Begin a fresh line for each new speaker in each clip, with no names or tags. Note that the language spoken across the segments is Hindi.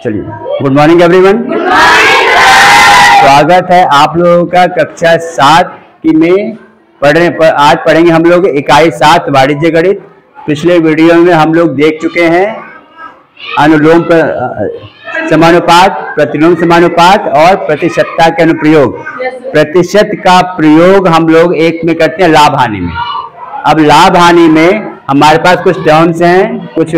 चलिए, गुड मॉर्निंग एवरीवन। स्वागत है आप लोगों का कक्षा 7 की में आज पढ़ेंगे हम लोग इकाई 7 वाणिज्य गणित। पिछले वीडियो में हम लोग देख चुके हैं अनुलोम समानुपात, प्रतिलोम समानुपात और प्रतिशतता के अनुप्रयोग। प्रतिशत का प्रयोग हम लोग एक में करते हैं लाभ हानि में। अब लाभ हानि में हमारे पास कुछ टर्म्स हैं, कुछ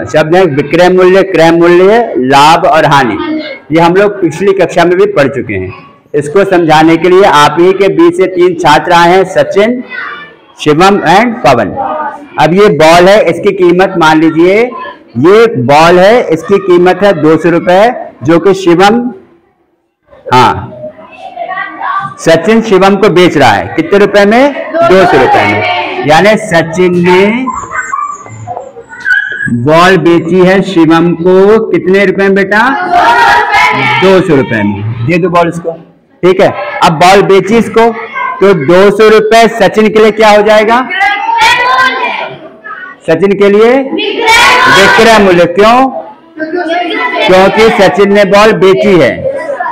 शब्द हैं, विक्रय मूल्य, क्रय मूल्य, लाभ और हानि। ये हम लोग पिछली कक्षा में भी पढ़ चुके हैं। इसको समझाने के लिए आप ही के बीच से 3 छात्र आए हैं, सचिन, शिवम एंड पवन। अब ये बॉल है, इसकी कीमत मान लीजिए, ये बॉल है, इसकी कीमत है 200 रुपए, जो कि शिवम, सचिन शिवम को बेच रहा है। कितने रुपए में? 200 रुपए में। यानी सचिन ने बॉल बेची है शिवम को कितने रुपए में बेटा? 200 रुपए में। दे दो बॉल इसको, ठीक है। अब बॉल बेची इसको, तो 200 रुपए सचिन के लिए क्या हो जाएगा? सचिन के लिए विक्रय मूल्य। क्यों? क्योंकि सचिन ने बॉल बेची है।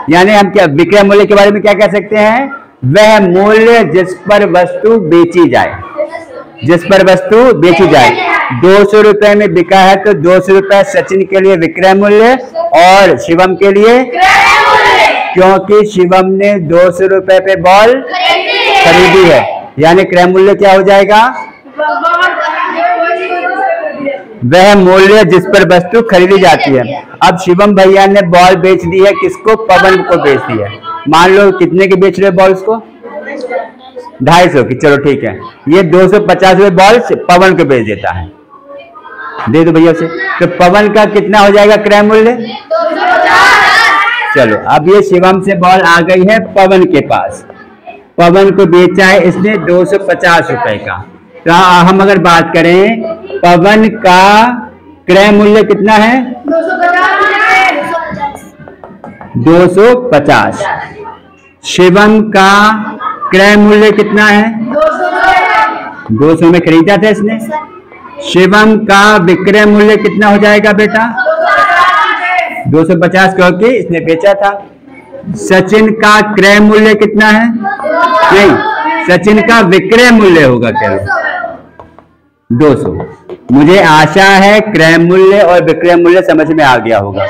यानी हम क्या विक्रय मूल्य के बारे में क्या कह सकते हैं? वह मूल्य जिस पर वस्तु बेची जाए, जिस पर वस्तु बेची जाए। 200 रुपए में बिका है तो 200 रुपए सचिन के लिए विक्रय मूल्य और शिवम के लिए, क्योंकि शिवम ने 200 रुपए पे बॉल खरीदी है। यानी क्रय मूल्य क्या हो जाएगा? वह मूल्य जिस पर वस्तु खरीदी जाती है। अब शिवम भैया ने बॉल बेच दी है, किसको? पवन को बेच दी है। मान लो कितने के बेच रहे बॉल्स को? 250 की। चलो ठीक है, ये 250 रुपए बॉल पवन को बेच देता है। दे दो भैया से। तो पवन का कितना हो जाएगा क्रय मूल्य? 250। चलो, अब ये शिवम से बॉल आ गई है पवन के पास। पवन को बेचा है इसने 250 रुपए का। तो हम अगर बात करें, पवन का क्रय मूल्य कितना है? 250। शिवम का क्रय मूल्य कितना है? 200 में खरीदा था इसने। शिवम का विक्रय मूल्य कितना हो जाएगा बेटा? 250, क्योंकि इसने बेचा था। सचिन का क्रय मूल्य कितना है? नहीं, सचिन का विक्रय मूल्य होगा क्या? 200। मुझे आशा है क्रय मूल्य और विक्रय मूल्य समझ में आ गया होगा,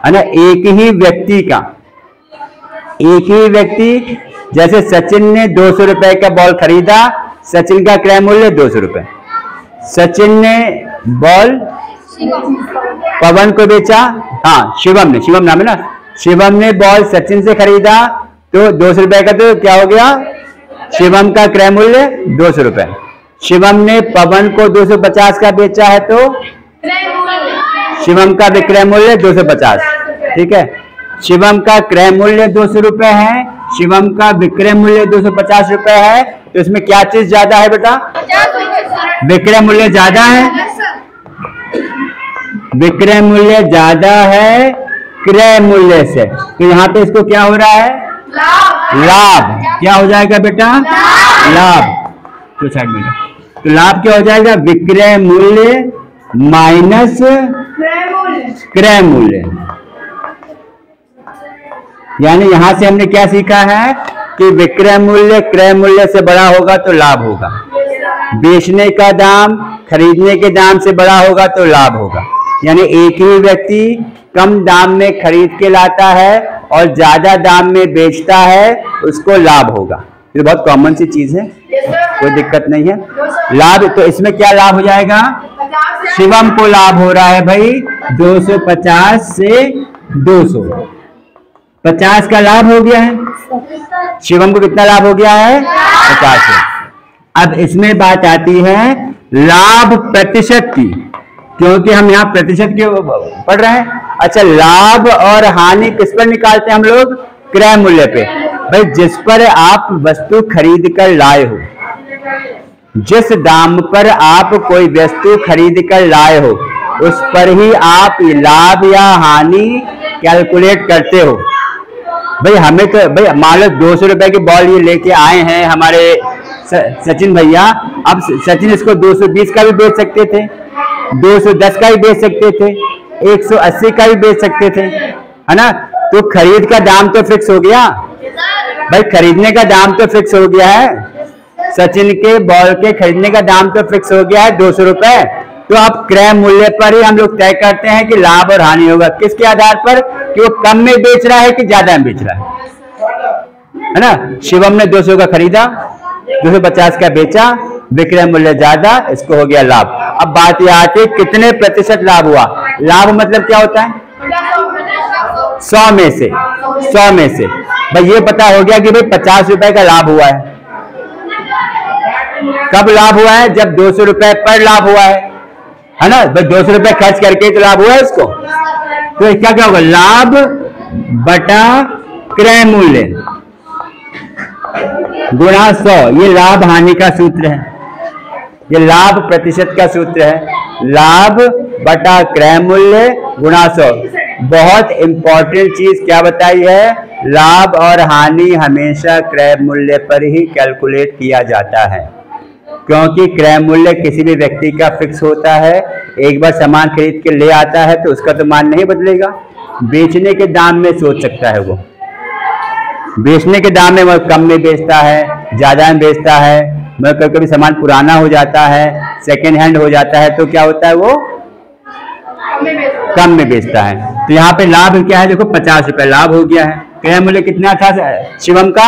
है ना। एक ही व्यक्ति का, एक ही व्यक्ति, जैसे सचिन ने 200 रुपए का बॉल खरीदा, सचिन का क्रय मूल्य 200 रुपए। सचिन ने बॉल पवन को बेचा, शिवम ने, शिवम नाम है ना, शिवम ने बॉल सचिन से खरीदा, तो 200 रुपए का तो क्या हो गया? शिवम का क्रय मूल्य 200 रुपए। शिवम ने पवन को 250 का बेचा है, तो शिवम का विक्रय मूल्य 250, ठीक है। शिवम का क्रय मूल्य 200 रुपए है, शिवम का विक्रय मूल्य 250 रुपए है, तो इसमें क्या चीज ज्यादा है बेटा? विक्रय मूल्य ज्यादा है। विक्रय मूल्य ज्यादा है क्रय मूल्य से, तो यहाँ पे इसको क्या हो रहा है? लाभ। क्या हो जाएगा बेटा? लाभ। तो साइड में, तो लाभ क्या हो जाएगा? विक्रय मूल्य माइनस क्रय मूल्य। यानी यहां से हमने क्या सीखा है कि विक्रय मूल्य क्रय मूल्य से बड़ा होगा तो लाभ होगा। बेचने का दाम खरीदने के दाम से बड़ा होगा तो लाभ होगा। यानी एक ही व्यक्ति कम दाम में खरीद के लाता है और ज्यादा दाम में बेचता है, उसको लाभ होगा। ये बहुत कॉमन सी चीज है, कोई दिक्कत नहीं है। लाभ, तो इसमें क्या लाभ हो जाएगा? शिवम को लाभ हो रहा है भाई 250 से 200, 50 का लाभ हो गया है। शिवम को कितना लाभ हो गया है? 50। अब इसमें बात आती है लाभ प्रतिशत की, क्योंकि हम यहाँ प्रतिशत के पढ़ रहे हैं। अच्छा, लाभ और हानि किस पर निकालते हैं हम लोग? क्रय मूल्य पे। भाई जिस पर आप वस्तु खरीद कर लाए हो, जिस दाम पर आप कोई वस्तु खरीद कर लाए हो, उस पर ही आप लाभ या हानि कैलकुलेट करते हो। भाई हमें तो, भाई मान लो 200 रुपए की बॉल ये लेके आए हैं हमारे सचिन भैया। अब सचिन इसको 220 का भी बेच सकते थे, 210 का भी बेच सकते थे, 180 का भी बेच सकते थे, है ना। तो खरीद का दाम तो फिक्स हो गया भाई, खरीदने का दाम तो फिक्स हो गया है। सचिन के बॉल के खरीदने का दाम तो फिक्स हो गया है 200 रुपए। तो अब क्रय मूल्य पर ही हम लोग तय करते हैं कि लाभ और हानि होगा। किसके आधार पर? कि वो कम में बेच रहा है कि ज्यादा में बेच रहा है ना। शिवम ने 200 का खरीदा, 250 का बेचा, विक्रय मूल्य ज्यादा, इसको हो गया लाभ। अब बात यह आती है कितने प्रतिशत लाभ हुआ। लाभ मतलब क्या होता है? 100 में से। 100 में से भाई ये पता हो गया कि भाई 50 रुपए का लाभ हुआ है। कब लाभ हुआ है? जब 200 रुपए पर लाभ हुआ है ना। भाई 200 रुपए खर्च करके तो लाभ हुआ है इसको। तो क्या क्या होगा? लाभ बटा क्रय मूल्य गुणा 100। ये लाभ हानि का सूत्र है, ये लाभ प्रतिशत का सूत्र है। लाभ बटा क्रय मूल्य गुणा 100। बहुत इंपॉर्टेंट चीज क्या बताई है? लाभ और हानि हमेशा क्रय मूल्य पर ही कैलकुलेट किया जाता है, क्योंकि क्रय मूल्य किसी भी व्यक्ति का फिक्स होता है। एक बार सामान खरीद के ले आता है तो उसका तो मान नहीं बदलेगा। बेचने के दाम में सोच सकता है वो, बेचने के दाम में वो कम में बेचता है, ज्यादा में बेचता है। मगर कभी कभी सामान पुराना हो जाता है, सेकेंड हैंड हो जाता है, तो क्या होता है? वो कम में बेचता है। तो यहाँ पे लाभ क्या है? देखो 50 रुपए लाभ हो गया है। क्रय मूल्य कितना था शिवम का?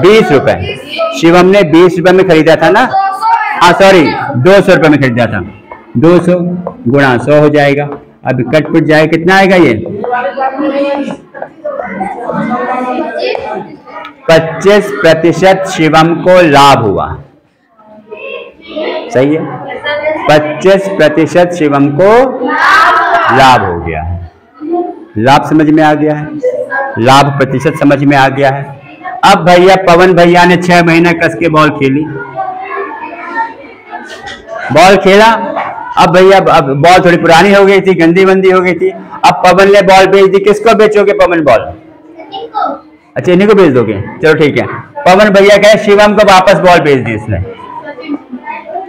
20 रुपए। शिवम ने 20 रुपए में खरीदा था ना। हाँ सॉरी, 200 रुपए में खरीदा था। 200 गुणा 100 हो जाएगा। अब कट पिट जाए, कितना आएगा ये? 25% शिवम को लाभ हुआ। सही है, 25% शिवम को लाभ हो गया है। लाभ समझ में आ गया है, लाभ प्रतिशत समझ में आ गया है। अब भैया पवन भैया ने 6 महीने कस के बॉल खेली, बॉल खेला। अब भैया अब बॉल थोड़ी पुरानी हो गई थी, गंदी बंदी हो गई थी। अब पवन ने बॉल बेच दी। किसको बेचोगे पवन बॉल? अच्छा इन्हीं को बेच दोगे, चलो ठीक है। पवन भैया कहे शिवम को वापस बॉल बेच दी इसने,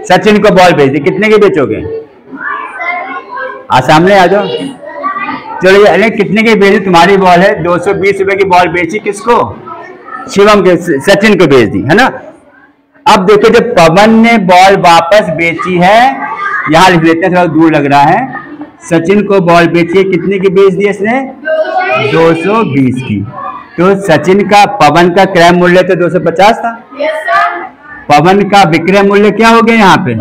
सचिन को बॉल बेच दी। कितने की बेचोगे? सामने आ जाओ। चलो अरे कितने की बेची? तुम्हारी बॉल है, 220 रुपए की बॉल बेची। किसको? शिवम के, सचिन को बेच दी, है ना। अब देखो जब पवन ने बॉल वापस बेची है, यहां लिख लेते हैं, थोड़ा दूर लग रहा है। सचिन को बॉल बेची है, कितने की बेच दी इसने? 220 की। तो सचिन का, पवन का क्रय मूल्य तो 250 था। पवन का विक्रय मूल्य क्या हो गया यहाँ पे?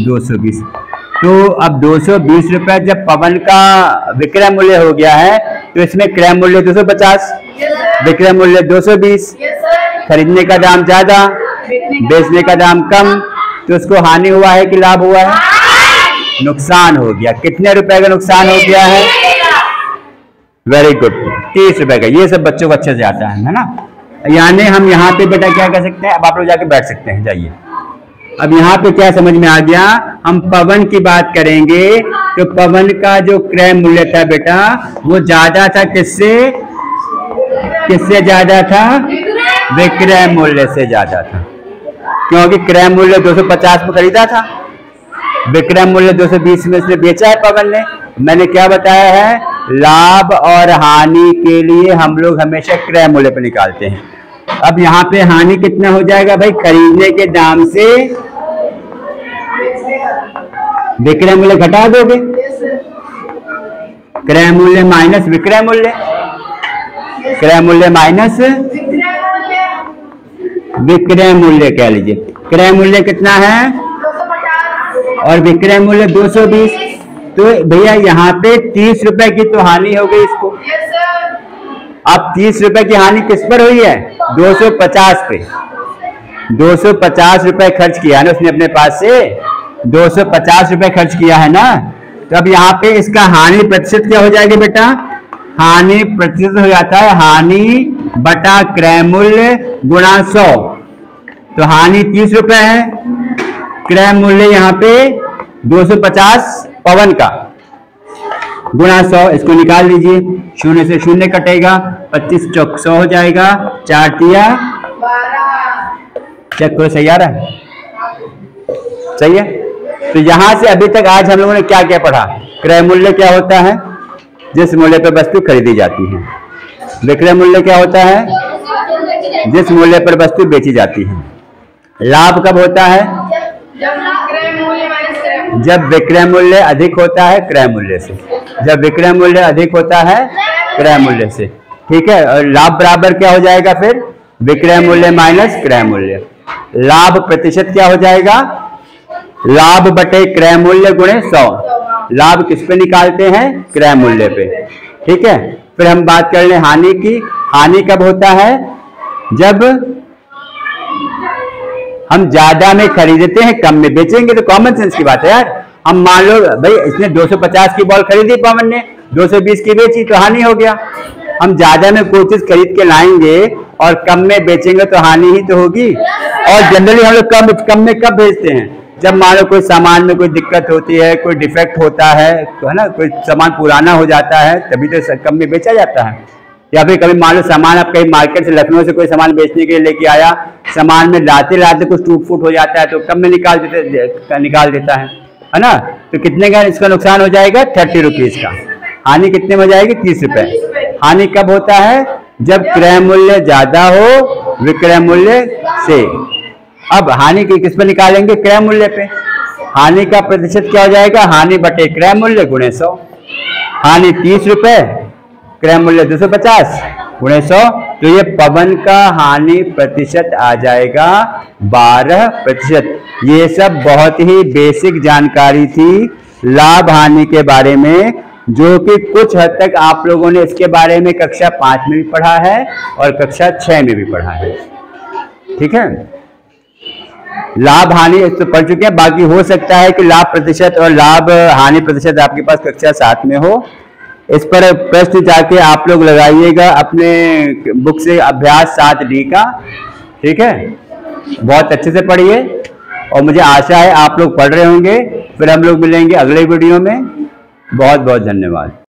220। तो अब 220 रुपए जब पवन का विक्रय मूल्य हो गया है, तो इसमें क्रय मूल्य 250, विक्रय मूल्य 220। खरीदने का दाम ज्यादा, बेचने का दाम कम, तो उसको हानि हुआ है कि लाभ हुआ है? नुकसान हो गया। कितने रुपए का नुकसान हो गया है? वेरी गुड, 30 रुपए का। ये सब बच्चों को अच्छे से आता है ना। यानी हम यहाँ पे बेटा क्या कर सकते हैं? अब आप लोग जाके बैठ सकते हैं, जाइए। अब यहाँ पे क्या समझ में आ गया? हम पवन की बात करेंगे तो पवन का जो क्रय मूल्य था बेटा, वो ज्यादा था। किससे? किससे ज्यादा था? विक्रय मूल्य से ज्यादा था, क्योंकि क्रय मूल्य 250 में खरीदा था, विक्रय मूल्य 220 में इसने बेचा है पवन ने। मैंने क्या बताया है? लाभ और हानि के लिए हम लोग हमेशा क्रय मूल्य पर निकालते हैं। अब यहाँ पे हानि कितना हो जाएगा भाई? खरीदने के दाम से विक्रय मूल्य घटा दोगे, क्रय मूल्य माइनस विक्रय मूल्य, क्रय मूल्य माइनस विक्रय मूल्य कह लीजिए। क्रय मूल्य कितना है? 250 और विक्रय मूल्य 220। तो भैया यहाँ पे 30 रुपए की तो हानि हो गई इसको। अब 30 रुपए की हानि किस पर हुई है? 250 पे। 250 रुपए खर्च किया ना उसने अपने पास से, 250 रुपए खर्च किया है ना। तो अब यहाँ पे इसका हानि प्रतिशत क्या हो जाएगा बेटा? हानि प्रतिशत हो जाता है हानि बटा क्रय मूल्य गुणा 100। तो हानि 30 रुपए है, क्रय मूल्य यहाँ पे 250 पवन का गुणा 100। इसको निकाल लीजिए, 0 से 0 कटेगा, 25 चौक 100 हो जाएगा, 4 तिया 12। चेक करो सही आ रहा है? सही है। तो यहां से अभी तक आज हम लोगों ने क्या क्या पढ़ा? क्रय मूल्य क्या होता है? जिस मूल्य पर वस्तु खरीदी जाती है। विक्रय मूल्य क्या होता है? जिस मूल्य पर वस्तु बेची जाती है। लाभ कब होता है? जब विक्रय मूल्य अधिक होता है क्रय मूल्य से। जब विक्रय मूल्य अधिक होता है क्रय मूल्य से, ठीक है। और लाभ बराबर क्या हो जाएगा फिर? विक्रय मूल्य माइनस क्रय मूल्य। लाभ प्रतिशत क्या हो जाएगा? लाभ बटे क्रय मूल्य गुणे 100। लाभ किस पे निकालते हैं? क्रय मूल्य पे, ठीक है। फिर हम बात कर लें हानि की। हानि कब होता है? जब हम ज्यादा में खरीदते हैं कम में बेचेंगे, तो कॉमन सेंस की बात है यार। हम मान लो भाई इसने 250 की बॉल खरीदी, पवन ने 220 की बेची, तो हानि हो गया। हम ज्यादा में कोई चीज खरीद के लाएंगे और कम में बेचेंगे तो हानि ही तो होगी। और जनरली हम लोग कम में कब बेचते हैं? जब मान लो कोई सामान में कोई दिक्कत होती है, कोई डिफेक्ट होता है, तो है ना, कोई सामान पुराना हो जाता है, तभी तो कम में बेचा जाता है। या फिर कभी मान लो सामान आप कहीं मार्केट से लखनऊ से कोई सामान बेचने के लिए लेके आया, सामान में लाते लाते कुछ टूट फूट हो जाता है तो कम में निकाल देता है ना। तो कितने का इसका नुकसान हो जाएगा? 30 रुपीज का। हानि कितने में हो जाएगी? 30 रुपए। हानि कब होता है? जब क्रय मूल्य ज्यादा हो विक्रय मूल्य से। अब हानि की किस पे निकालेंगे? क्रय मूल्य पे। हानि का प्रतिशत क्या हो जाएगा? हानि बटे क्रय मूल्य गुणे 100। हानि 30 रुपए, क्रय मूल्य 250 गुणे 100, तो ये पवन का हानि प्रतिशत आ जाएगा 12%। ये सब बहुत ही बेसिक जानकारी थी लाभ हानि के बारे में, जो कि कुछ हद तक आप लोगों ने इसके बारे में कक्षा 5 में भी पढ़ा है और कक्षा 6 में भी पढ़ा है, ठीक है। लाभ हानि तो पढ़ चुके हैं, बाकी हो सकता है कि लाभ प्रतिशत और लाभ हानि प्रतिशत आपके पास कक्षा 7 में हो। इस पर प्रश्न जाके आप लोग लगाइएगा अपने बुक से, अभ्यास 7D का, ठीक है। बहुत अच्छे से पढ़िए और मुझे आशा है आप लोग पढ़ रहे होंगे। फिर हम लोग मिलेंगे अगले वीडियो में। बहुत बहुत धन्यवाद।